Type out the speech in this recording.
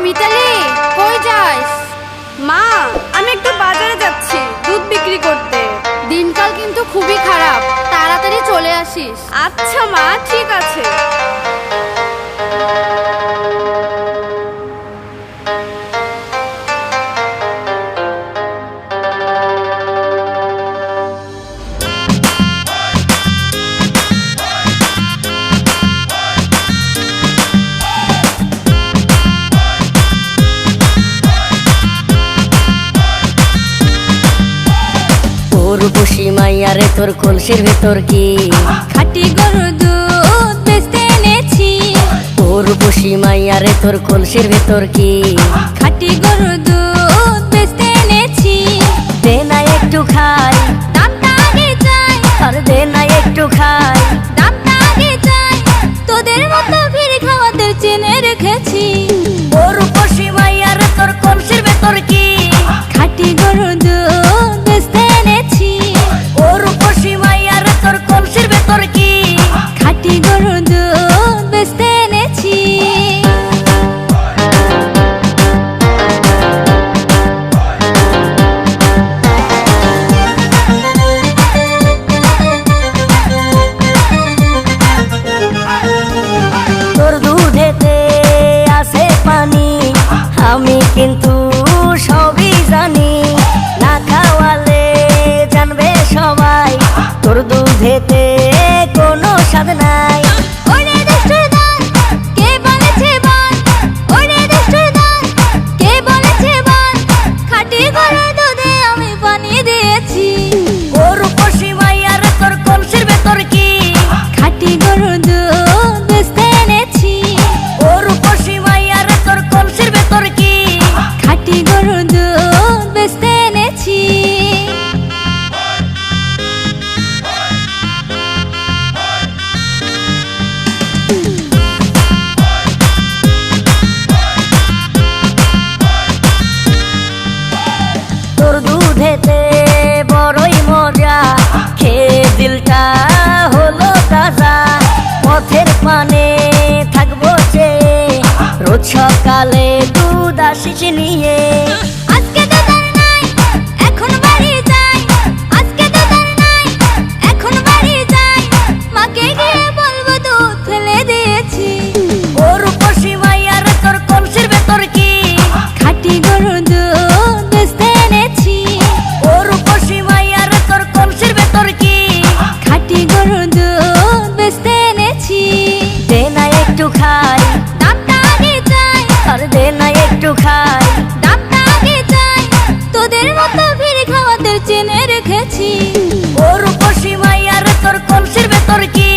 মিতালি, কই যাস? মা, আমি একটু বাজারে যাচ্ছি দুধ বিক্রি করতে। দিনকাল কিন্তু খুবই খারাপ, তাড়াতাড়ি চলে আসিস। আচ্ছা মা, ঠিক আছে। রূপসী মাইয়ারে তোর কলসির ভেতর কি খাঁটি গরুর দুধ বেচতে এনেছি। ও রূপসী মাইয়ারে তোর কলসির ভেতর কি খাঁটি গরুর দুধ বেচতে এনেছি। দে না একটু খাই, দামটা আগে চাই। আর দে না একটু খাই, দামটা আগে চাই। তোদের মতো ভিড় খাওয়াদের চেনে রেখেছি। ও রূপসী মাইয়ারে তোর কলসির ভেতর কি খাঁটি গরুর দুধ বেচতে এনেছি। ও রূপসী মাইয়ারে তোর কলসির ভেতর কি খাঁটি গরুর দুধ বেচতে এনেছি। তোর দুধেতে আছে পানি, আমি কিন্তু সবই জানি। না খাওয়ালে জানবে সবাই তোর দুধেতে কোনো স্বাদ নাই। ওরে দুষ্টুর দল, কে বলেছে বল? ওরে দুষ্টুর দল, কে বলেছে বল? খাঁটি গরুর দুধে আমি পানি দিয়েছি। ও রূপসী মাইয়ারে তোর কলসির ভেতর কি খাঁটি গরুর দুধ বেচতে এনেছি। ও রূপসী মাইয়ারে তোর কলসির ভেতর কি খাঁটি গরুর দুধ বেচতে এনেছি। তোর দুধেতে বড়ই মজা, খেয়ে দিলটা হলো তাজা। পথের পানে থাকবো চেয়ে, রোজ সকালে দুধ আসিস নিয়ে। আজকে তো তার নাই, এখন বাড়ি যাই। আজকে তো তার নাই, এখন বাড়ি যাই। মাকে গিয়ে বলবো দুধ ফেলে দিয়েছি। ও রূপসী মাইয়ারে তোর কলসির ভেতর কি খাঁটি গরুর দুধ বেচতে এনেছি। ও রূপসী মাইয়ারে তোর কলসির ভেতর কি খাঁটি গরুর দুধ বেচতে এনেছি। দে না একটু খাই, দামটা আগে চাই। আর দে না একটু খাই, দামটা আগে চাই। তোদের মতো ভিড় খাওয়াদের চেনে রেখেছি। ও রূপসী মাইয়ারে তোর কলসির ভেতর কি